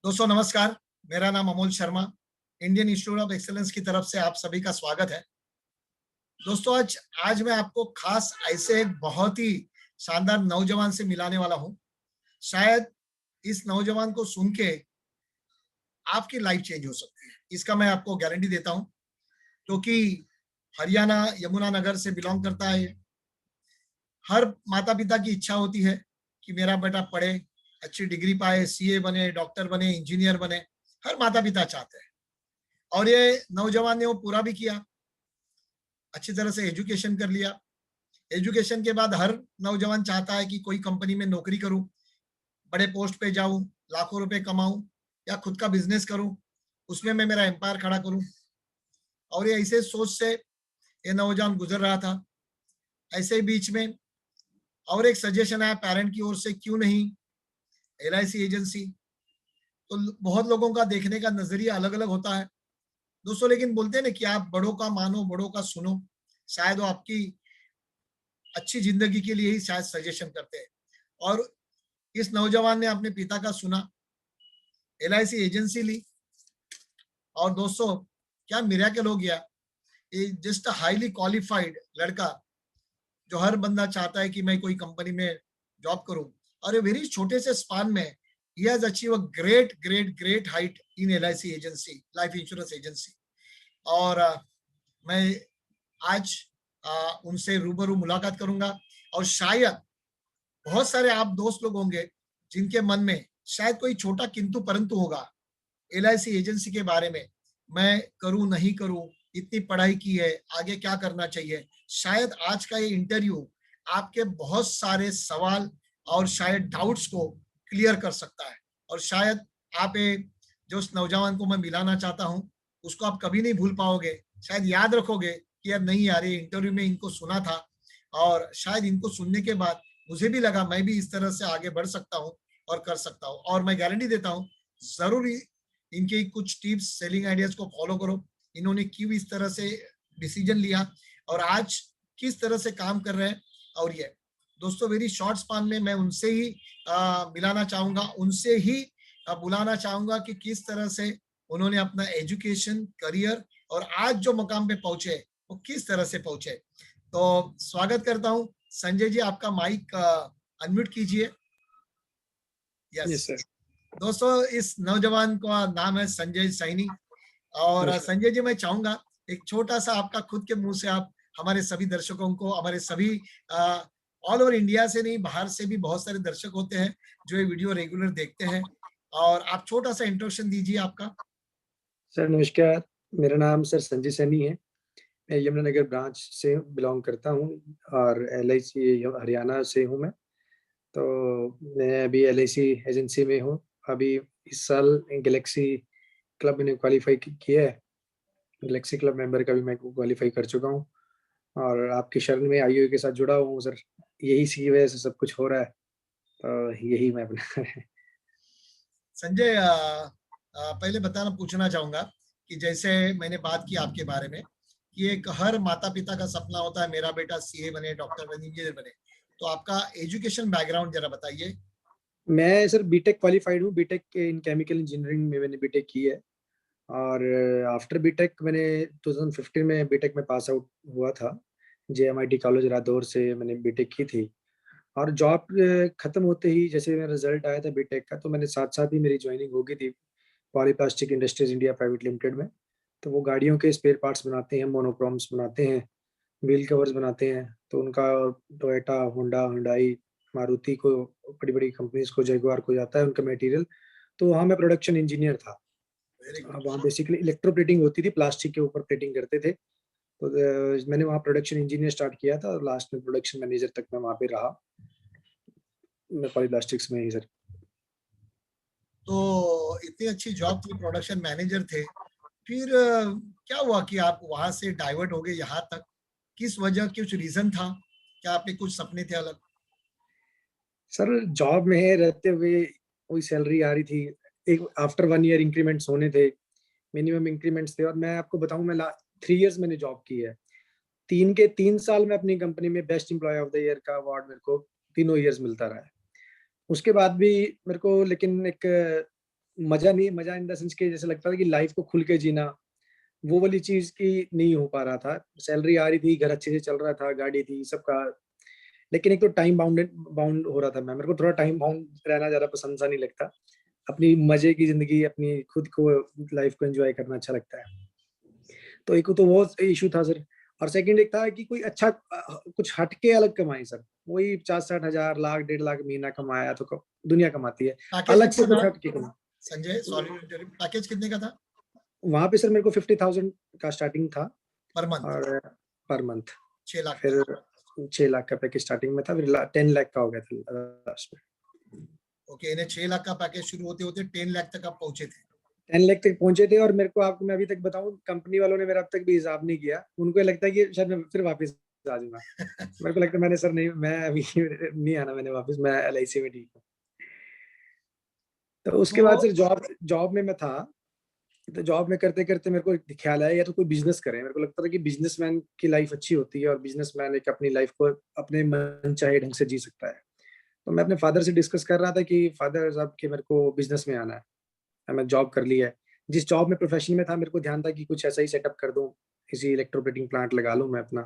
दोस्तों नमस्कार। मेरा नाम Amol Sharma, Indian institute of excellence की तरफ से आप सभी का स्वागत है। दोस्तों आज आज मैं आपको खास ऐसे एक बहुत ही शानदार नौजवान से मिलाने वाला हूँ। शायद इस नौजवान को सुन के आपकी लाइफ चेंज हो सकती है, इसका मैं आपको गारंटी देता हूँ। क्योंकि हरियाणा यमुनानगर से बिलॉन्ग करता है। हर माता-पिता की इच्छा होती है कि मेरा बेटा पढ़े, अच्छी डिग्री पाए, सीए बने, डॉक्टर बने, इंजीनियर बने। हर माता-पिता चाहते हैं और ये नौजवान ने वो पूरा भी किया। अच्छी तरह से एजुकेशन कर लिया। एजुकेशन के बाद हर नौजवान चाहता है कि कोई कंपनी में नौकरी करूं, बड़े पोस्ट पे जाऊं, लाखों रुपए कमाऊं या खुद का बिजनेस करूं, उसमें मैं मेरा एम्पायर खड़ा करूं। और ये ऐसे सोच से ये नौजवान गुजर रहा था। ऐसे ही बीच में और एक सजेशन आया पेरेंट की ओर से, क्यों नहीं एलआईसी एजेंसी। तो बहुत लोगों का देखने का नजरिया अलग अलग होता है दोस्तों, लेकिन बोलते हैं ना कि आप बड़ों का मानो, बड़ों का सुनो। शायद वो आपकी अच्छी जिंदगी के लिए ही शायद सजेशन करते हैं। और इस नौजवान ने अपने पिता का सुना, एलआईसी एजेंसी ली। और दोस्तों क्या मिरेकल हो गया। ये जस्ट हाईली क्वालिफाइड लड़का, जो हर बंदा चाहता है कि मैं कोई कंपनी में जॉब करूं, और ये वेरी छोटे से स्पान में he has achieve a great great great height in LIC agency, life insurance agency. और मैं आज उनसे रूबरू मुलाकात करूंगा। और शायद बहुत सारे आप दोस्त लोग होंगे जिनके मन में शायद कोई छोटा किंतु परंतु होगा एलआईसी एजेंसी के बारे में। मैं करूं नहीं करूं, इतनी पढ़ाई की है, आगे क्या करना चाहिए। शायद आज का ये इंटरव्यू आपके बहुत सारे सवाल और शायद डाउट्स को क्लियर कर सकता है। और शायद आप जो उस नौजवान को मैं मिलाना चाहता हूं, उसको आप कभी नहीं भूल पाओगे। शायद याद रखोगे कि यार नहीं यार, ये इंटरव्यू में इनको सुना था और शायद इनको सुनने के बाद मुझे भी लगा मैं भी इस तरह से आगे बढ़ सकता हूँ और कर सकता हूँ। और मैं गारंटी देता हूँ जरूर इनके कुछ टिप्स, सेलिंग आइडियाज को फॉलो करो। इन्होंने क्यों इस तरह से डिसीजन लिया और आज किस तरह से काम कर रहे हैं। और ये दोस्तों वेरी शॉर्ट स्पान में मैं उनसे ही मिलाना चाहूंगा, उनसे ही बुलाना चाहूंगा कि किस तरह से उन्होंने अपना एजुकेशन, करियर और आज जो मुकाम पे पहुंचे वो किस तरह से पहुंचे। तो स्वागत करता हूं संजय जी, आपका माइक अनम्यूट कीजिए। Yes yes sir. दोस्तों, इस नौजवान का नाम है संजय सैनी। और नमस्कार। संजय जी मैं चाहूंगा एक छोटा सा आपका खुद के मुंह से आप हमारे सभी दर्शकों को, हमारे सभी ऑल ओवर इंडिया से नहीं, बाहर से भी बहुत सारे दर्शक होते हैं जो ये वीडियो रेगुलर देखते हैं, और आप छोटा सा इंट्रोडक्शन दीजिए आपका। सर नमस्कार, मेरा नाम सर संजय सैनी है। मैं यमुनानगर ब्रांच से बिलॉन्ग करता हूँ और एलआईसी हरियाणा से हूँ मैं। तो मैं अभी एलआईसी एजेंसी में हूँ। अभी इस साल गैलेक्सी क्लब मैंने क्वालीफाई किया है। गैलेक्सी क्लब मेंबर का भी मैं क्वालीफाई कर चुका हूँ और आपकी शरण में आईओ के साथ जुड़ा हुआ हूँ सर। यही सी वजह से सब कुछ हो रहा है, तो यही मैं अपना संजय पहले बताना पूछना चाहूंगा कि जैसे मैंने बात की आपके बारे में कि एक हर माता पिता का सपना होता है मेरा बेटा सीए बने, डॉक्टर बने, इंजीनियर बने। तो आपका एजुकेशन बैकग्राउंड जरा बताइए। मैं सर बीटेक क्वालिफाइड हूँ। बीटेक इन केमिकल इंजीनियरिंग में मैंने बीटेक की है और आफ्टर बीटेक मैंने 2015 में बीटेक में पास आउट हुआ था। जेएमआईटी कॉलेज रादौर से मैंने बीटेक की थी और जॉब खत्म होते ही जैसे मेरा रिजल्ट आया था बीटेक का, तो मैंने साथ साथ ही मेरी ज्वाइनिंग हो गई थी पॉलीप्लास्टिक इंडस्ट्रीज इंडिया प्राइवेट लिमिटेड में। तो वो गाड़ियों के स्पेयर पार्ट्स बनाते हैं, मोनोक्रोम्स बनाते हैं, व्हील कवर्स बनाते हैं। तो उनका टोयोटा, होंडा, हुंडई, मारुति को, बड़ी बड़ी कंपनीज को, जगुआर को जाता है उनका मटेरियल। तो वहाँ मैं प्रोडक्शन इंजीनियर था। Very good. वहाँ बेसिकली इलेक्ट्रोप्लेटिंग होती थी, प्लास्टिक के ऊपर प्लेटिंग करते थे। तो मैंने वहाँ प्रोडक्शन इंजीनियर स्टार्ट किया था और लास्ट में प्रोडक्शन मैनेजर तक मैं वहाँ पे रहा, मैं पॉलीप्लास्टिक्स में ही सर। तो इतनी अच्छी जॉब थी, प्रोडक्शन मैनेजर थे, फिर क्या हुआ कि आप वहां से डाइवर्ट हो गए यहाँ तक? किस वजह, कुछ रीजन था? क्या आपके कुछ सपने थे अलग? सर जॉब में रहते हुए वही सैलरी आ रही थी। एक आफ्टर 1 ईयर इंक्रीमेंट्स होने थे, मिनिमम इंक्रीमेंट्स थे। और मैं आपको बताऊं, मैं 3 इयर्स मैंने जॉब की है। 3 साल में अपनी कंपनी में best employee of the year का अवार्ड मेरे को तीनों ईयर्स मिलता रहा है। उसके बाद भी मेरे को लेकिन एक मजा नहीं, मजा इन द सेंस के जैसे लगता था कि लाइफ को खुल के जीना, वो वाली चीज की नहीं हो पा रहा था। सैलरी आ रही थी, घर अच्छे से चल रहा था, गाड़ी थी, सबका, लेकिन एक तो टाइम बाउंड हो रहा था। मैं, मेरे को थोड़ा टाइम बाउंड रहना ज्यादा पसंद सा नहीं लगता। अपनी मजे की जिंदगी, अपनी खुद को, लाइफ को एंजॉय करना अच्छा लगता है। तो एक तो वो इशू था सर। और सेकंड एक था कि कोई अच्छा कुछ हटके अलग कमाए सर। वही 50-60 हजार, लाख 1.5 लाख महीना कमाया तो दुनिया कमाती है, पैकेज अलग से कितना कुछ था हटके कमा। संजय, सॉरी, पैकेज कितने का था वहां पे सर मेरे को 50,000 का स्टार्टिंग था। Per month? और पर मंथ 6 लाख फिर का? 6 लाख का पैकेज स्टार्टिंग में था, फिर 10 लाख का हो गया था लास्ट में। ओके, इन्हें 6 लाख का पैकेज शुरू होते होते 10 लाख तक आप पहुंचे थे। 10 लाख तक पहुंचे थे। और मेरे को, आपको मैं अभी तक बताऊं, कंपनी वालों ने मेरा अब तक भी हिसाब नहीं किया। उनको ये लगता है कि शायद मैं फिर वापस आ जाऊंगा। मेरे को लगता है मैंने, सर नहीं, मैं अभी नहीं आना मैंने वापस, मैं LIC में ठीक हूँ। तो उसके बाद तो सर जॉब जॉब में मैं था। तो जॉब में करते करते मेरे को ख्याल आया या तो कोई बिजनेस करें। मेरे को लगता था कि बिजनेसमैन की लाइफ अच्छी होती है और बिजनेसमैन एक अपनी लाइफ को अपने मन चाहे ढंग से जी सकता है। तो मैं अपने फादर से डिस्कस कर रहा था कि फादर साहब कि मेरे को बिजनेस में आना है, मैं जॉब कर ली है। जिस जॉब में प्रोफेशन में था, मेरे को ध्यान था कि कुछ ऐसा ही सेटअप कर दूं, किसी इलेक्ट्रोप्लेटिंग प्लांट लगा लूं मैं अपना।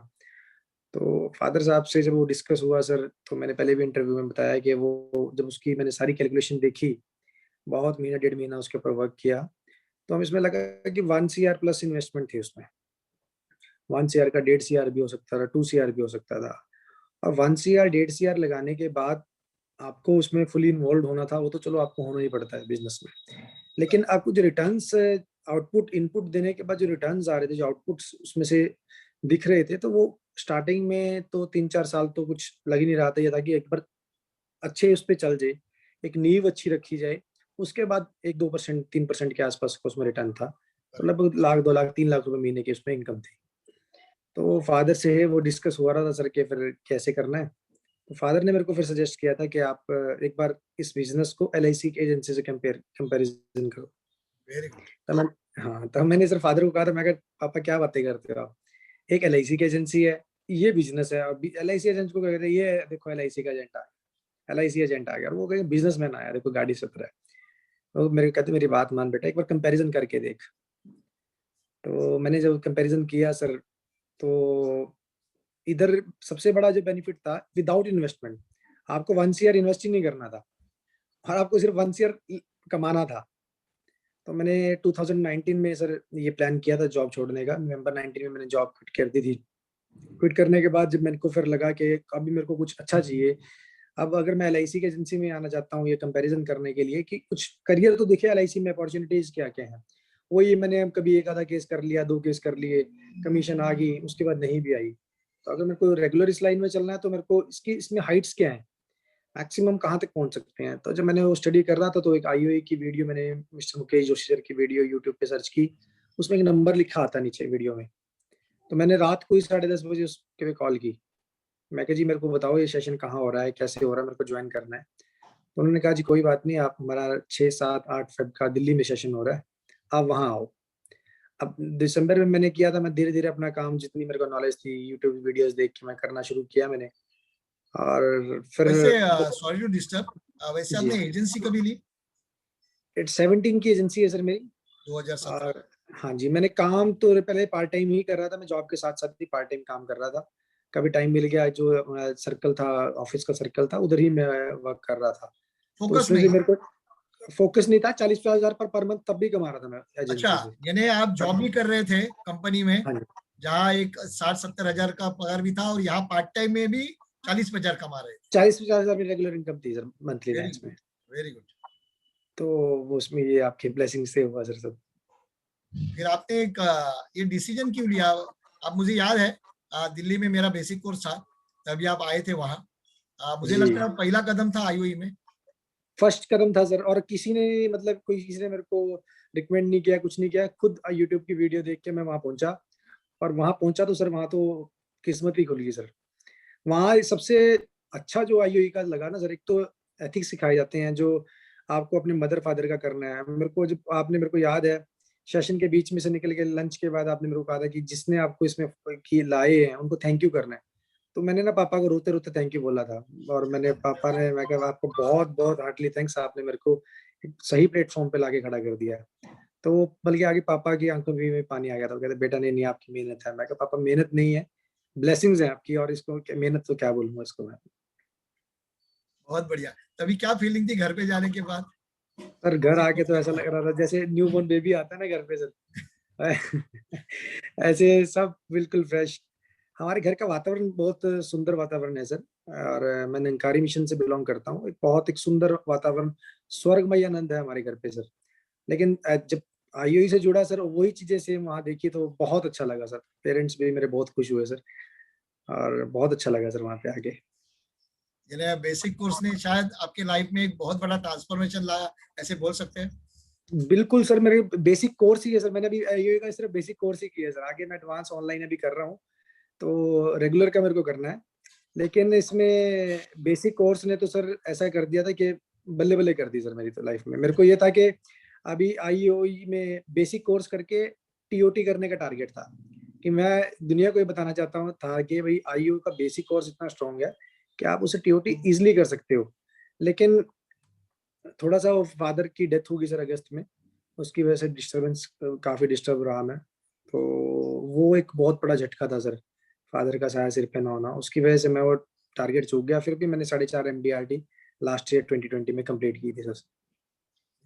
तो फादर साहब से जब वो डिस्कस हुआ सर, तो मैंने पहले भी इंटरव्यू में बताया कि वो जब उसकी मैंने सारी कैलकुलेशन देखी, बहुत महीना 1.5 महीना उसके ऊपर वर्क किया, तो हम इसमें लगा कि 1 CR प्लस इन्वेस्टमेंट थी उसमें। 1 CR का 1.5 CR भी हो सकता था, 2 CR भी हो सकता था। और 1 CR 1.5 CR लगाने के बाद आपको उसमें फुली इन्वॉल्व होना था, वो तो चलो आपको होना ही पड़ता है बिजनेस में। लेकिन आपको जो रिटर्न्स, आउटपुट इनपुट देने के बाद जो रिटर्न्स आ रहे थे, जो आउटपुट्स उसमें से दिख रहे थे, तो वो स्टार्टिंग में तो 3-4 साल तो कुछ लग ही नहीं रहा था। ये था कि एक बार अच्छे उस पे चल जाए, एक नींव अच्छी रखी जाए, उसके बाद 1-2%, 3% के आसपास का उसमें रिटर्न था। तो लगभग लाख, 2 लाख, 3 लाख रुपए महीने की उसमें इनकम थी। तो फादर से वो डिस्कस हुआ रहा था सर, के फिर कैसे करना है। तो फादर ने मेरे को फिर सजेस्ट किया था कि आप एक बार इस बिजनेस को LIC की एजेंसी से कंपैरिजन करो। Very good. तब मैं, हाँ, तब मैंने सर फादर को कहा था, मैं कहा पापा क्या बातें करते हो आप, एक LIC की एजेंसी है, ये बिजनेस है, और LIC एजेंट को कहते हैं ये देखो LIC का एजेंट आ गया, LIC एजेंट आ गया, और वो कहेंगे बिजनेसमैन आया, देखो गाड़ी से उतरा है। तो मेरे कहते मेरी बात मान बेटा, एक बार कंपैरिजन करके देख। तो मैंने जब कंपैरिजन किया सर, तो इधर सबसे बड़ा जो बेनिफिट था, विदाउट इन्वेस्टमेंट, आपको 1 CR इन्वेस्ट ही नहीं करना था और आपको सिर्फ 1 CR कमाना था। तो मैंने 2019 में सर ये प्लान किया था जॉब छोड़ने का। नवंबर 19 में मैंने जॉब क्विट कर दी थी। क्विट करने के बाद जब मेरे को फिर लगा कि अभी मेरे को कुछ अच्छा चाहिए, अब अगर मैं LIC की एजेंसी में आना चाहता हूँ ये कंपैरिजन करने के लिए कि कुछ करियर तो दिखे LIC में, अपॉर्चुनिटीज क्या क्या है। वही मैंने कभी एक आधा केस कर लिया, 2 केस कर लिए, कमीशन आ गई, उसके बाद नहीं भी आई। तो अगर मेरे को रेगुलर इस लाइन में चलना है, तो मेरे को इसकी इसमें हाइट्स क्या है, मैक्सिमम कहाँ तक पहुंच सकते हैं। तो जब मैंने वो स्टडी कर रहा था, तो एक IOA की वीडियो, मैंने मिस्टर मुकेश जोशी सर की वीडियो यूट्यूब पे सर्च की, उसमें एक नंबर लिखा आता नीचे वीडियो में। तो मैंने रात को ही 10:30 बजे उसके पे कॉल की। मैं कहा जी मेरे को बताओ ये सेशन कहाँ हो रहा है, कैसे हो रहा है, मेरे को ज्वाइन करना है। तो उन्होंने कहा जी कोई बात नहीं, आप हमारा 6, 7, 8 फेब का दिल्ली में सेशन हो रहा है, आप वहाँ आओ। अब दिसंबर में मैंने किया था, मैं धीरे धीरे अपना काम, जितनी मेरे को नॉलेज थी, यूट्यूब वीडियोस देख के मैं करना शुरू किया मैंने। और फिर वैसे सॉरी टू डिस्टर्ब, वैसे जी आपने एजेंसी कभी ली? 17 की एजेंसी है सर मेरी। 2017? और हाँ जी, मैंने काम तो पहले पार्ट टाइम ही कर रहा था, मैं जॉब के साथ साथ ही पार्ट टाइम काम कर रहा था। कभी टाइम मिल गया, जो सर्कल था, ऑफिस का सर्कल था, उधर ही मैं वर्क कर रहा था। तो फोकस उसमें भी नहीं? मेरे को फोकस नहीं था। 40-50 हजार पर मंथ तब भी कमा रहा था मैं अच्छा, एजेंसी से। यानी आप जॉब तब भी कर रहे थे कंपनी में, हाँ जी, जहाँ एक 60-70 हजार का पगार भी था, और यहाँ पार्ट टाइम में भी 40-50 कमा रहे थे? 40-50 हजार में रेगुलर इनकम थी sir, monthly very range good, में। Very good. तो वो उसमें ये आपकी ब्लेसिंग से हुआ सर सब। फिर आपने एक ये डिसीजन क्यों लिया? आप, मुझे याद है, दिल्ली में मेरा बेसिक कोर्स था, तभी आप आए थे वहाँ। मुझे जी, लगता है पहला कदम था IOE में। फर्स्ट कदम था सर। और किसी ने, मतलब कोई किसी ने मेरे को रिकमेंड नहीं किया, कुछ नहीं किया, खुद यूट्यूब की वीडियो देख के मैं वहां पहुंचा। और वहां पहुंचा तो सर, वहां तो किस्मत ही खुल गई सर। वहाँ सबसे अच्छा जो IOE का लगा ना सर, एक तो एथिक्स सिखाए जाते हैं जो आपको अपने मदर फादर का करना है। मेरे को जब आपने, मेरे को याद है, सेशन के बीच में से निकल के लंच के बाद आपने मेरे को कहा था कि जिसने आपको इसमें की लाए हैं उनको थैंक यू करना है। तो मैंने ना पापा को रोते रोते थैंक यू बोला था। और मैंने, पापा ने, मैं कहा आपको बहुत बहुत हार्टली थैंक्स, आपने मेरे को एक सही प्लेटफॉर्म पे लाके खड़ा कर दिया। तो बल्कि आगे पापा की आंखों में भी पानी आ गया था। वो कहते बेटा नहीं आपकी मेहनत है। मैं कहा पापा मेहनत नहीं है, ब्लेसिंग्स है आपकी, और इसको मेहनत तो क्या बोलूंगा इसको मैं। बहुत बढ़िया। तभी क्या फीलिंग थी घर पे जाने के बाद? सर घर आके तो ऐसा लग रहा था जैसे न्यू बॉर्न बेबी आता है ना घर पे सर, ऐसे सब बिल्कुल फ्रेश। हमारे घर का वातावरण बहुत सुंदर वातावरण है सर। और मैं निरंकारी मिशन से बिलोंग करता हूँ। एक सुंदर वातावरण, स्वर्गमय आनंद है हमारे घर पे सर। लेकिन जब आईओई से जुड़ा सर, वही चीजें सेम वहाँ देखी तो बहुत अच्छा लगा सर। पेरेंट्स भी मेरे बहुत खुश हुए सर, और बहुत अच्छा लगा सर वहाँ पे आके। यानी बेसिक कोर्स ने शायद आपके लाइफ में एक बहुत बड़ा ट्रांसफॉर्मेशन लाया, ऐसे बोल सकते हैं? बिल्कुल सर, मेरे बेसिक कोर्स ही है सर। मैंने अभी आईओई का सिर्फ बेसिक कोर्स ही किया है सर। आगे मैं एडवांस ऑनलाइन अभी कर रहा हूँ, तो रेगुलर का मेरे को करना है। लेकिन इसमें बेसिक कोर्स ने तो सर ऐसा कर दिया था कि बल्ले बल्ले कर दी सर मेरी तो लाइफ में। मेरे को ये था कि अभी आईओई में बेसिक कोर्स करके टीओटी करने का टारगेट था, कि मैं दुनिया को ये बताना चाहता हूँ था कि भाई आईओई का बेसिक कोर्स इतना स्ट्रांग है कि आप उसे टीओटी इजिली कर सकते हो। लेकिन थोड़ा सा वो फादर की डेथ होगी सर अगस्त में, उसकी वजह से डिस्टर्बेंस, काफी डिस्टर्ब रहा मैं। तो वो एक बहुत बड़ा झटका था सर, फादर का साया सिर पे ना होना। उसकी वजह से मैं वो टारगेट चूक गया। फिर भी मैंने 4.5 MDRT लास्ट ईयर 2020 में कंप्लीट की थी सर।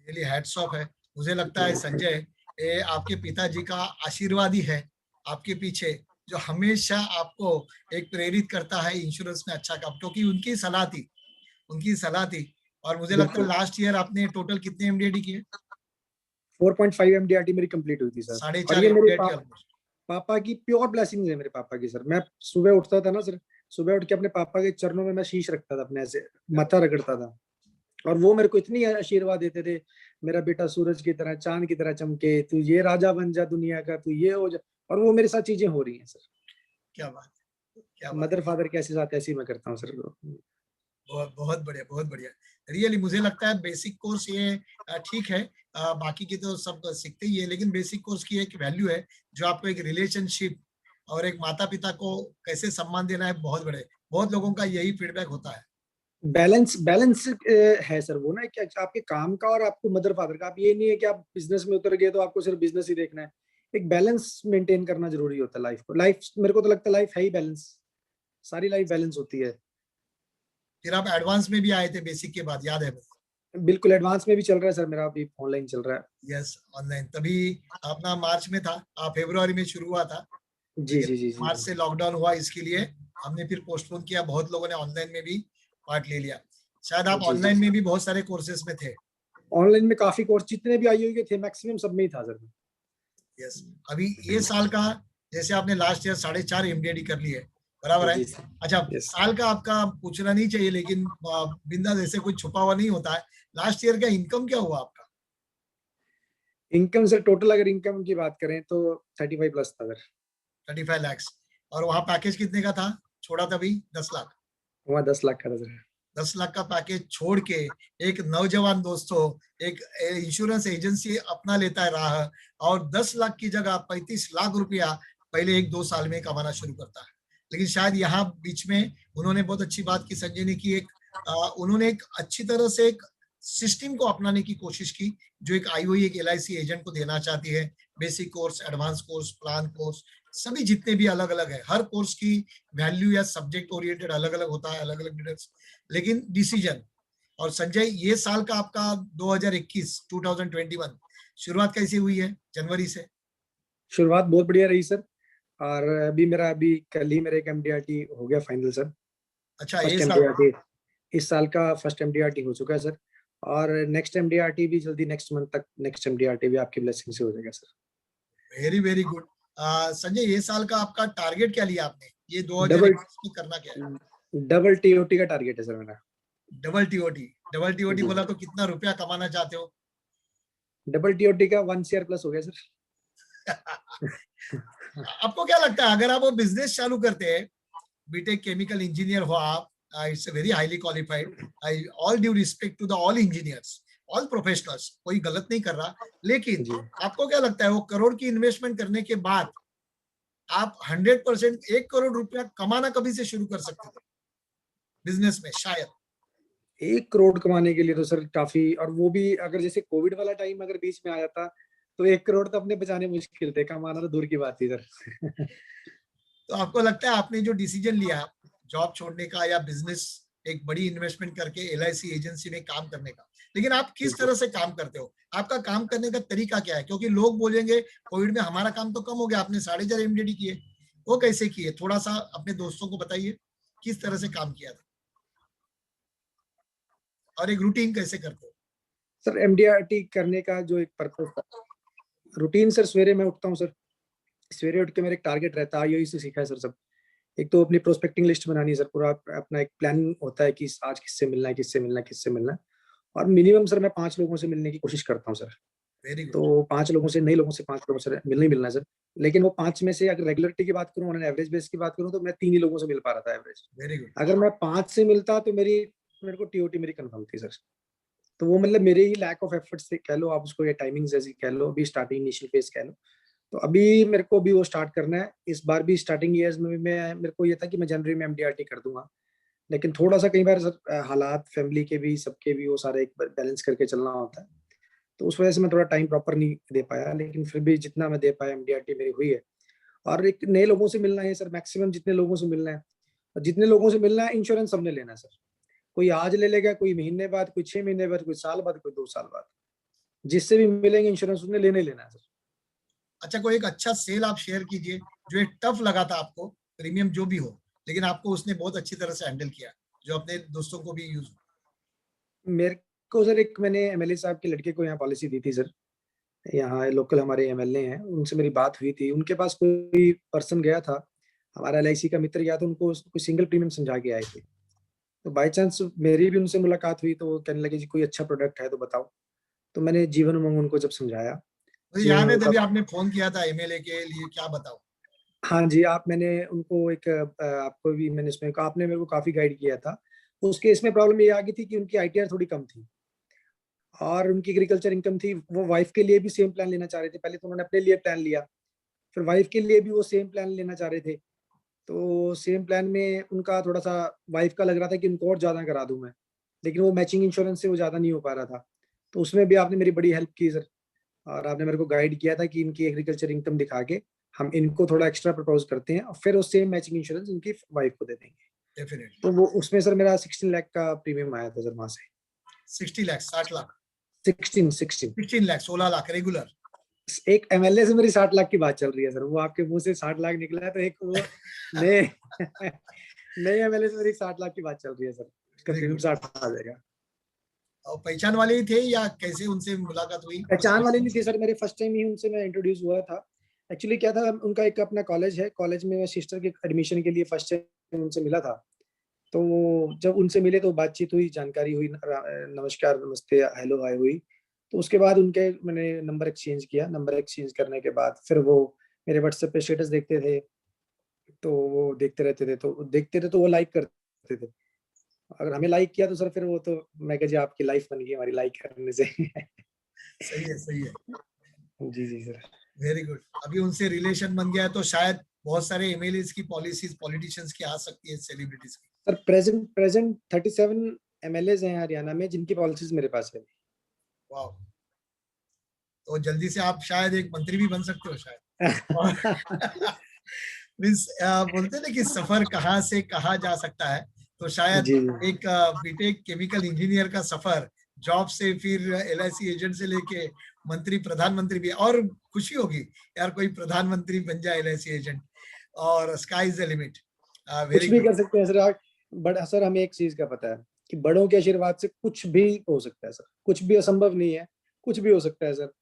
रियली हैट्स ऑफ है। मुझे लगता है संजय, ये आपके पिताजी का आशीर्वाद ही है आपके पीछे, जो हमेशा आपको एक प्रेरित करता है इंश्योरेंस में अच्छा काम, क्योंकि उनकी सलाह थी। और मुझे लगता है बिल्कुल लास्ट ईयर आपने टोटल कितने एमडीडी किए? 4.5 MDRT मेरी कंप्लीट हुई थी सर। साढ़े और चार ये मेरे एमडीडी ऑलमोस्ट। पापा की प्योर ब्लेसिंग है, मेरे पापा की सर। मैं सुबह उठता था ना सर, सुबह उठ के अपने पापा के चरणों में मैं शीश रखता था, अपने ऐसे माथा रगड़ता था। और वो मेरे को इतनी आशीर्वाद देते थे, मेरा बेटा सूरज की तरह, चांद की तरह चमके, तू ये राजा बन जा दुनिया का, तू ये हो जा। और वो मेरे साथ चीजें हो रही हैं सर। क्या बात है, क्या बात मदर फादर कैसे साथ ऐसे ही मैं करता हूँ सर। है। बहुत बहुत बढ़िया, बहुत बढ़िया। रियली मुझे लगता है बेसिक कोर्स ये ठीक है। बाकी की तो सब सीखते ही है, लेकिन बेसिक कोर्स की एक वैल्यू है जो आपको एक रिलेशनशिप और एक माता पिता को कैसे सम्मान देना है, बहुत बड़े, बहुत लोगों का यही फीडबैक होता है। बैलेंस बैलेंस है सर वो ना, कि आपके काम का और आपको मदर फादर का। आप ये नहीं है कि आप बिजनेस में उतर गए तो आपको सिर्फ बिजनेस ही देखना है। एक बैलेंस मेंटेन करना जरूरी होता है लाइफ को। लाइफ, मेरे को तो लगता है लाइफ है ही बैलेंस। सारी लाइफ बैलेंस होती है। फिर आप एडवांस में भी आए थे बेसिक के बाद, याद है मुझे। बिल्कुल एडवांस में भी चल रहा है सर मेरा, अभी ऑनलाइन चल रहा है। यस, ऑनलाइन तभी अपना मार्च में था, फरवरी में शुरू हुआ था, जी लेकिन जी जी जी। मार्च से लॉकडाउन हुआ, इसके लिए हमने फिर पोस्टपोन किया। बहुत लोगों ने ऑनलाइन में भी पार्ट ले लिया। शायद आप जी जी। ऑनलाइन में भी बहुत सारे कोर्सेज में थे। ऑनलाइन में काफी कोर्स जितने भी आईओई के थे मैक्सिमम सब में ही था सर। यस। अभी ये साल का, जैसे आपने लास्ट ईयर 4.5 एमडीडी कर ली है, बराबर है? जी सर। अच्छा, यस। साल का आपका पूछना नहीं चाहिए, लेकिन बिंदा जैसे कुछ छुपा हुआ नहीं होता है, लास्ट ईयर का इनकम क्या हुआ आपका? इनकम सर, टोटल अगर इनकम की बात करें तो 35 प्लस था सर। 35 लाख। और वहां पैकेज कितने का था? छोड़ा तभी 10 लाख। वहाँ 10 लाख का था सर। 10 लाख का पैकेज छोड़ के एक नौजवान दोस्तों एक इंश्योरेंस एजेंसी अपना लेता है राह, और 10 लाख की जगह 35 लाख रुपया पहले 1-2 साल में कमाना शुरू करता है। लेकिन शायद यहाँ बीच में उन्होंने बहुत अच्छी बात की संजय ने, की एक उन्होंने एक अच्छी तरह से एक सिस्टम को अपनाने की कोशिश की, जो एक आईओई एक एलआईसी एजेंट को देना चाहती है। Basic course, advance course, plan course, सभी जितने भी अलग अलग है, हर कोर्स की वैल्यू या सब्जेक्ट ओरिएंटेड अलग अलग होता है, अलग अलग डिटेल्स, लेकिन डिसीजन। और संजय, ये साल का आपका 2021 शुरुआत कैसी हुई है जनवरी से? शुरुआत बहुत बढ़िया रही सर। और अभी कल ही मेरा एक एमडीआरटी हो गया फाइनल सर। अच्छा, ये फर्स्ट साल। एमडीआरटी इस साल का फर्स्ट एमडीआरटी हो चुका है सर। और नेक्स्ट एमडीआरटी भी जल्दी, नेक्स्ट मंथ तक नेक्स्ट एमडीआरटी भी आपकी ब्लेसिंग से हो जाएगा sir. Very very good. Sanjay, ये साल का आपका टारगेट क्या लिया आपने? ये डबल 2021 में करना क्या है? डबल टीओटी का टारगेट है सर मेरा। Double TOT. डबल टीओटी जी। बोला तो कितना रुपया कमाना चाहते हो? डबल टीओटी का 1 CR प्लस हो गया सर। आपको क्या लगता है, अगर आप वो बिजनेस चालू करते हैं, बीटेक केमिकल इंजीनियर हो आप, it's very highly qualified, I all due respect to the all engineers, all professionals, कोई गलत नहीं कर रहा, लेकिन जी। आपको क्या लगता है वो करोड़ की इन्वेस्टमेंट करने के बाद आप 100% 1 करोड़ रुपया कमाना कभी से शुरू कर सकते थे बिजनेस में शायद? 1 करोड़ कमाने के लिए तो सर काफी, और वो भी अगर जैसे कोविड वाला टाइम अगर बीच में आ जाता तो 1 करोड़ तो अपने बचाने मुश्किल थे, कमाना तो दूर की बात थी सर। तो आपको लगता है आपने जो डिसीजन लिया जॉब छोड़ने का या बिजनेस एक बड़ी इन्वेस्टमेंट करके एलआईसी एजेंसी में काम करने का, लेकिन आप किस तरह से काम करते हो, आपका काम करने का तरीका क्या है? क्योंकि लोग बोलेंगे कोविड में हमारा काम तो कम हो गया, आपने 4.5 एमडीडी किए, वो कैसे किए? थोड़ा सा अपने दोस्तों को बताइए किस तरह से काम किया था और एक रूटीन कैसे करते हो? सर एमडीआरटी करने का जो एक पर्पज था, रूटीन सर, सवेरे मैं उठता हूँ सर, सवेरे उठ के मेरा एक टारगेट रहता है, आईओई से सीखा है सर सब। एक तो अपनी प्रोस्पेक्टिंग लिस्ट बनानी है सर, पूरा अपना एक प्लान होता है कि आज किससे मिलना है, किससे मिलना है, किससे मिलना है। और मिनिमम सर मैं 5 लोगों से मिलने की कोशिश करता हूँ सर। Very good. तो 5 लोगों से, नए लोगों से 5 लोगों से मिलना ही मिलना है सर। लेकिन वो 5 में से अगर रेगुलरिटी की बात करूँ और एवरेज बेस की बात करूँ तो मैं 3 ही लोगों से मिल पा रहा था एवरेज। Very good. अगर मैं 5 से मिलता तो मेरे को टीओटी मेरी कंफर्म थी सर। तो वो मतलब मेरे ही लैक ऑफ एफर्ट से कह लो आप उसको, या टाइमिंग जैसी कह लो, अभी स्टार्टिंग इनिशियल फेज कह लो। तो अभी मेरे को भी वो स्टार्ट करना है। इस बार भी स्टार्टिंग ईयर्स में मैं, मेरे को ये था कि मैं जनवरी में एमडीआरटी कर दूंगा, लेकिन थोड़ा सा कई बार सर हालात फैमिली के भी, सबके भी, वो सारे एक बैलेंस करके चलना होता है। तो उस वजह से मैं थोड़ा टाइम प्रॉपर नहीं दे पाया, लेकिन फिर भी जितना मैं दे पाया एमडीआरटी मेरी हुई है। और एक नए लोगों से मिलना है सर, मैक्सिमम जितने लोगों से मिलना है, और जितने लोगों से मिलना है इंश्योरेंस सबने लेना है सर। कोई आज ले लेगा, कोई महीने बाद, कोई 6 महीने बाद, कोई साल बाद, कोई 2 साल बाद, जिससे भी मिलेंगे इंश्योरेंस उसने लेने लेना है सर। अच्छा, कोई एक अच्छा सेल आप शेयर कीजिए जो एक टफ लगा था आपको, प्रीमियम जो भी हो, लेकिन आपको उसने बहुत अच्छी तरह से हैंडल किया, जो अपने दोस्तों को भी यूज। मेरे को सर, एक मैंने एमएलए साहब के लड़के को यहाँ पॉलिसी दी थी सर, यहाँ लोकल हमारे एमएलए हैं, उनसे मेरी बात हुई थी। उनके पास कोई पर्सन गया था, हमारा एलआईसी का मित्र गया था, उनको कोई सिंगल प्रीमियम समझा के आए थे। तो बाई चांस मेरी भी उनसे मुलाकात हुई, तो वो कहने लगे जी कोई अच्छा प्रोडक्ट है तो बताओ। तो मैंने जीवन उमंग उनको जब समझाया, मुझे जीवन याद है उमंग तभी का, आपने फोन किया था एमएलए के लिए, क्या बताओ। हाँ जी, आप, मैंने उनको एक आपको भी मैंने इसमें कहा, आपने मेरे को काफी गाइड किया था। उसके इसमें प्रॉब्लम ये आ गई थी कि उनकी आईटीआर थोड़ी कम थी और उनकी एग्रीकल्चर इनकम थी। वो वाइफ के लिए भी सेम प्लान लेना चाह रहे थे। पहले तो उन्होंने अपने लिए प्लान लिया, फिर वाइफ के लिए भी वो सेम प्लान लेना चाह रहे थे। तो सेम प्लान में उनका थोड़ा सा, वाइफ का लग रहा था कि उनको और ज्यादा करा दूं मैं, लेकिन वो मैचिंग इंश्योरेंस से वो ज्यादा नहीं हो पा रहा था। तो उसमें भी आपने मेरी बड़ी हेल्प की सर, और आपने मेरे को गाइड किया था कि इनकी एग्रीकल्चर इनकम दिखा के हम इनको थोड़ा एक्स्ट्रा प्रपोज करते हैं और फिर वो सेम मैचिंग इंश्योरेंस इनकी वाइफ को दे देंगे। डेफिनेटली। तो वो उसमें सर मेरा 16 लाख का प्रीमियम आया था सर वहां से। 60 लाख, 60 लाख? 16 16 लाख, 16 लाख रेगुलर? एक एमएलए से मेरी 60 लाख की बात चल रही है सर, वो आपके मुंह से 60 लाख निकला है, तो एक वो नए नए एमएलए से मेरी 60 लाख की बात चल रही है सर, उसका वेरी प्रीमियम गुड। 60 आ जाएगा। और पहचान वाले ही थे या कैसे उनसे मुलाकात हुई उस पहचान वाले माध्यम नहीं थे से? सर, मेरे फर्स्ट टाइम ही उनसे मैं इंट्रोड्यूस हुआ था। एक्चुअली क्या था, उनका एक अपना कॉलेज है, कॉलेज में मैं सिस्टर के एडमिशन के लिए फर्स्ट टाइम उनसे मिला था। तो जब उनसे मिले तो बातचीत हुई, जानकारी हुई, नमस्कार नमस्ते हेलो हाय हुई। तो उसके बाद उनके मैंने नंबर एक्सचेंज किया। नंबर एक्सचेंज करने के बाद फिर वो मेरे व्हाट्सएप पे स्टेटस देखते थे, तो वो देखते रहते थे, तो देखते थे तो वो लाइक करते थे। अगर हमें लाइक किया तो सर फिर वो तो, मैं कह जी आपकी लाइफ बन गई हमारी लाइक करने से। सही है, सही है। जी जी सर। Very good. अभी उनसे रिलेशन बन गया है तो शायद बहुत सारे एमएलए की पॉलिसीज पॉलिटिशियंस की आ सकती है, सेलिब्रिटीज की। सर प्रेजेंट प्रेजेंट 37 एमएलए हैं हरियाणा में जिनकी पॉलिसीज मेरे पास है। वाह। तो जल्दी से आप शायद एक मंत्री भी बन सकते हो शायद। और मीन्स बोलते हैं ना कि सफर कहाँ से कहाँ जा सकता है, तो शायद जी एक बीटेक केमिकल इंजीनियर का सफर जॉब से फिर एलआईसी एजेंट से लेके मंत्री प्रधानमंत्री भी, और खुशी होगी यार कोई प्रधानमंत्री बन जाए एलआईसी एजेंट, और स्काई इज द लिमिट। कुछ वेरी भी गुड। कर सकते हैं सर आप। बड़ा सर हमें एक चीज का पता है कि बड़ों के आशीर्वाद से कुछ भी हो सकता है सर, कुछ भी असंभव नहीं है, कुछ भी हो सकता है सर।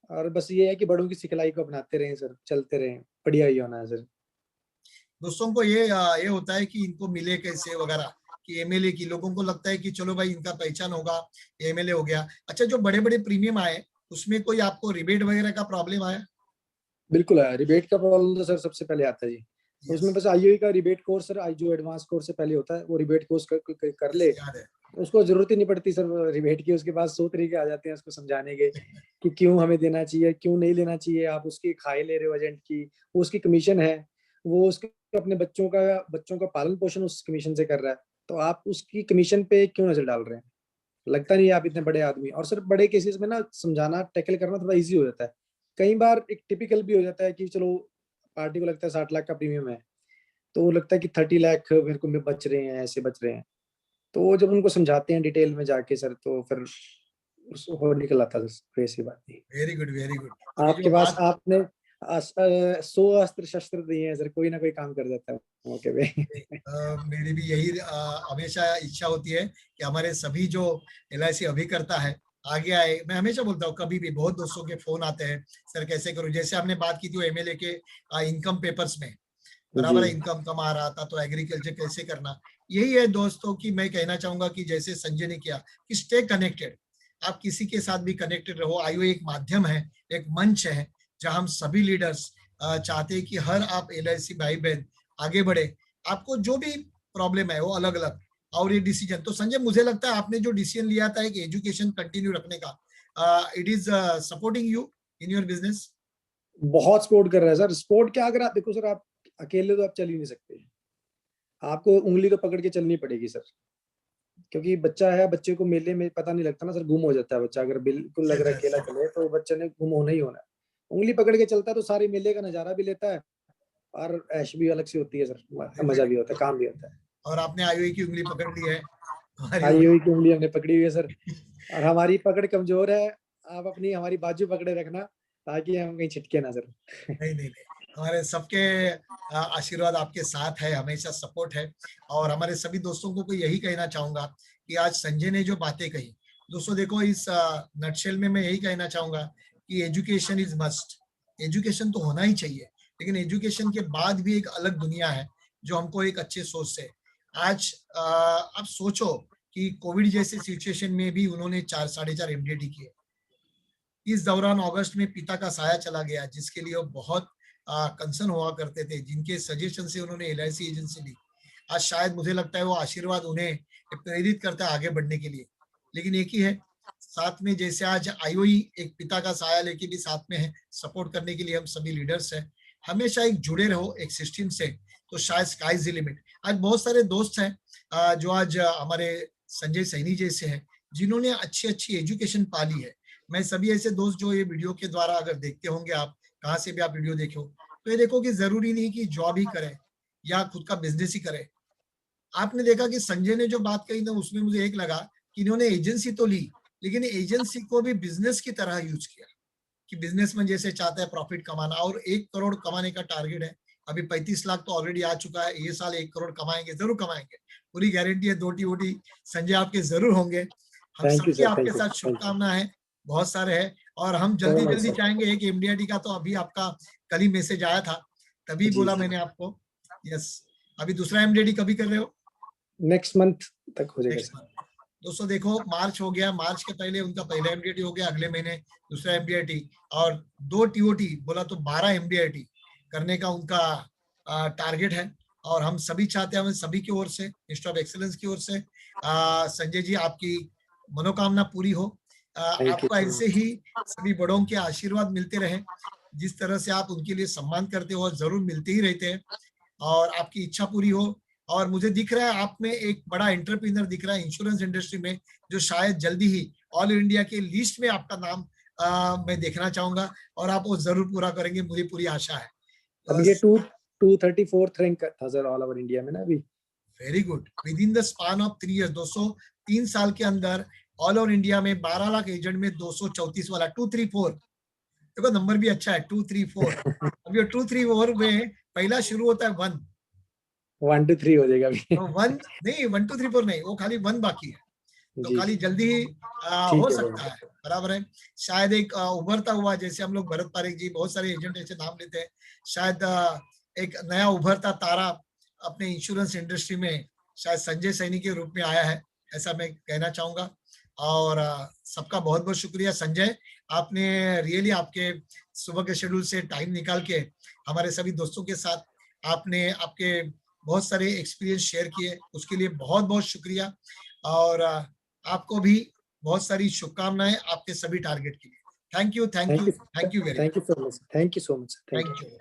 और बस ये है कि बड़ों की सिखलाई को अपनाते रहें सर, चलते रहें, बढ़िया ही होना है सर। दोस्तों को ये होता है कि इनको मिले कैसे वगैरह, कि एमएलए की, लोगों को लगता है कि चलो भाई इनका पहचान होगा, एमएलए हो गया। अच्छा, जो बड़े बड़े प्रीमियम आए उसमें कोई आपको रिबेट वगैरह का प्रॉब्लम आया? बिल्कुल है, रिबेट का प्रॉब्लम तो सर सबसे पहले आता है जी। तो यस। उसमें बस आईओई का रिबेट कोर्स सर, आई जो एडवांस कोर्स से पहले होता है, वो रिबेट कोर्स कर ले, याद है। उसको जरूरत ही नहीं पड़ती सर रिबेट की। उसके पास 100 तरीके आ जाते हैं उसको समझाने के कि क्यों हमें देना चाहिए, क्यों नहीं लेना चाहिए। आप उसकी खाई ले रहे हो एजेंट की, वो उसकी कमीशन है, वो उसके अपने बच्चों का पालन पोषण उस कमीशन से कर रहा है। तो आप उसकी कमीशन पे क्यों नजर डाल रहे हैं? लगता नहीं है आप इतने बड़े आदमी। और सर बड़े केसेस में ना समझाना, टैकल करना थोड़ा इजी हो जाता है। कई बार एक टिपिकल भी हो जाता है कि चलो पार्टी को लगता है 60 लाख का प्रीमियम है, तो वो लगता है कि 30 लाख मेरे को में बच रहे हैं, ऐसे बच रहे हैं। तो वो जब उनको समझाते हैं डिटेल में जाके सर, तो फिर हो निकल आता है सर, कोई ऐसी बात नहीं। Very good, very good. ये आपके जो पास बात, आपने 100 अस्त्र शस्त्र दिए हैं सर, कोई ना कोई काम कर देता है मौके पे। मेरी भी यही हमेशा इच्छा होती है कि हमारे सभी जो LIC अभी करता है आगे आए। मैं हमेशा बोलता हूँ, कभी भी बहुत दोस्तों के फोन आते हैं, सर कैसे करूँ, जैसे आपने बात की थी MLA के इनकम पेपर्स में, जी बराबर है, इनकम कम आ रहा था तो एग्रीकल्चर कैसे करना। यही है दोस्तों कि मैं कहना चाहूंगा कि जैसे संजय ने किया कि स्टे कनेक्टेड, आप किसी के साथ भी कनेक्टेड रहो। आईओ एक माध्यम है, एक मंच है जहां हम सभी लीडर्स चाहते हैं कि हर आप LIC भाई बहन आगे बढ़े। आपको जो भी प्रॉब्लम है वो अलग अलग, और ये डिसीजन तो संजय मुझे लगता है आपने जो डिसीजन लिया था एक एजुकेशन कंटिन्यू रखने का, it is supporting you in your business. बहुत सपोर्ट कर रहा है सर। सपोर्ट क्या, अगर आप देखो सर, आप अकेले तो आप चल ही नहीं सकते, आपको उंगली तो पकड़ के चलनी पड़ेगी सर। क्योंकि बच्चा है, बच्चे को मेले में पता नहीं लगता ना सर, गुम हो जाता है बच्चा। अगर बिल्कुल लग रहा है यस, अकेला चले, तो बच्चे ने गुम होना ही होना है। उंगली पकड़ के चलता है तो सारे मेले का नजारा भी लेता है, और ऐश भी अलग सी होती है सर, मजा भी होता है, काम भी होता है। और आपने आईओई की उंगली पकड़ ली है हमारी आई उंगली। हुई की उंगली हमने पकड़ी हुई है सर, और हमारी पकड़ कमजोर है। आप अपनी हमारी बाजू पकड़े रखना, ताकि हम कहीं छिटके ना सर। नहीं नहीं नहीं, हमारे सबके आशीर्वाद आपके साथ है, हमेशा सपोर्ट है। और हमारे सभी दोस्तों को यही कहना चाहूंगा कि आज संजय ने जो बातें कही, दोस्तों देखो इस नटशेल में मैं यही कहना चाहूंगा कि एजुकेशन इज मस्ट। एजुकेशन तो होना ही चाहिए, लेकिन एजुकेशन के बाद भी एक अलग दुनिया है जो हमको एक अच्छे सोच से आज आप सोचो कि कोविड जैसे सिचुएशन में भी उन्होंने 4 4.5 MDT किए। इस दौरान अगस्त में पिता का साया चला गया, जिसके लिए वो बहुत कंसर्न हुआ करते थे, जिनके सजेशन से उन्होंने LIC एजेंसी ली। आज शायद मुझे लगता है वो आशीर्वाद उन्हें प्रेरित करता है आगे बढ़ने के लिए। लेकिन एक ही है, साथ में जैसे आज आईओई एक पिता का साया लेके भी साथ में है, सपोर्ट करने के लिए हम सभी लीडर्स हैं। हमेशा एक जुड़े रहो एक सिस्टम से, तो शायद स्काई इज द लिमिट। आज बहुत सारे दोस्त हैं जो आज हमारे संजय सैनी जैसे हैं, जिन्होंने अच्छी अच्छी एजुकेशन पाली है। मैं सभी ऐसे दोस्त जो ये वीडियो के द्वारा अगर देखते होंगे, आप कहाँ से भी आप वीडियो देखो, तो ये देखो कि जरूरी नहीं कि जॉब ही करे या खुद का बिजनेस ही करे। आपने देखा कि संजय ने जो बात कही ना, उसमें मुझे एक लगा कि इन्होंने एजेंसी तो ली, लेकिन एजेंसी को भी बिजनेस की तरह यूज किया। कि बिजनेसमैन जैसे चाहता है प्रॉफिट कमाना, और 1 करोड़ कमाने का टारगेट है। अभी 35 लाख तो ऑलरेडी आ चुका है, ये साल 1 करोड़ कमाएंगे, जरूर कमाएंगे, पूरी गारंटी है। 2 TOT संजय आपके जरूर होंगे। हम थैंक यू सबकी सर, आपके थैंक यू, साथ थैंक यू शुभकामना है, बहुत सारे हैं। और हम सो जल्दी मच जल्दी सर। चाहेंगे एक MDRT का, तो अभी आपका कल ही मैसेज आया था, तभी जी बोला जी, मैंने आपको। यस, अभी दूसरा MDRT कभी कर रहे हो? नेक्स्ट मंथ तक हो जाएगा नेक्स्ट सर। मंथ। दोस्तों देखो, मार्च हो गया, मार्च के पहले उनका पहला MDRT हो गया, अगले महीने दूसरा MDRT, और 2 TOT बोला तो 12 MDRT करने का उनका टारगेट है। और हम सभी चाहते हैं, हम सभी की ओर से, इंस्टीट्यूट ऑफ एक्सीलेंस की ओर से, संजय जी आपकी मनोकामना पूरी हो। थैंक यू आपको सो ऐसे मच। ही सभी बड़ों के आशीर्वाद मिलते रहे, जिस तरह से आप उनके लिए सम्मान करते हो और जरूर मिलते ही रहते हैं। और आपकी इच्छा पूरी हो। और मुझे दिख रहा है आप में एक बड़ा एंटरप्रेन्योर दिख रहा है इंश्योरेंस इंडस्ट्री में, जो शायद जल्दी ही ऑल इंडिया के लिस्ट में आपका नाम मैं देखना चाहूंगा, और आप वो जरूर पूरा करेंगे, मुझे पूरी आशा है। अब ये 234th रैंक था सर ऑल ओवर इंडिया में ना अभी। Very good, with in the span of 3 years, 203 साल के अंदर ऑल ओवर इंडिया में 12 लाख एजेंट में 234 वाला 234। देखो नंबर भी अच्छा है, 234। अब ये 234 में पहला शुरू होता है 1। 1 to 3 हो जाएगा अभी। तो 1 नहीं, 1 2 3 4 नहीं, वो खाली 1 बाकी है। तो जी खाली जी, जल्दी ही हो ठीक है सकता सर। है, बराबर है। शायद एक उभरता हुआ, जैसे हम लोग भरत पारेख जी, बहुत सारे एजेंट ऐसे नाम लेते हैं, शायद एक नया उभरता तारा अपने इंश्योरेंस इंडस्ट्री में शायद संजय सैनी के रूप में आया है, ऐसा मैं कहना चाहूंगा। और सबका बहुत बहुत शुक्रिया संजय, आपने रियली आपके सुबह के शेड्यूल से टाइम निकाल के हमारे सभी दोस्तों के साथ आपने आपके बहुत सारे एक्सपीरियंस शेयर किए, उसके लिए बहुत बहुत शुक्रिया। और आपको भी बहुत सारी शुभकामनाएं आपके सभी टारगेट के लिए। Thank you, thank thank you, you, thank you very thank much. You so much, thank you so much, thank thank you. You.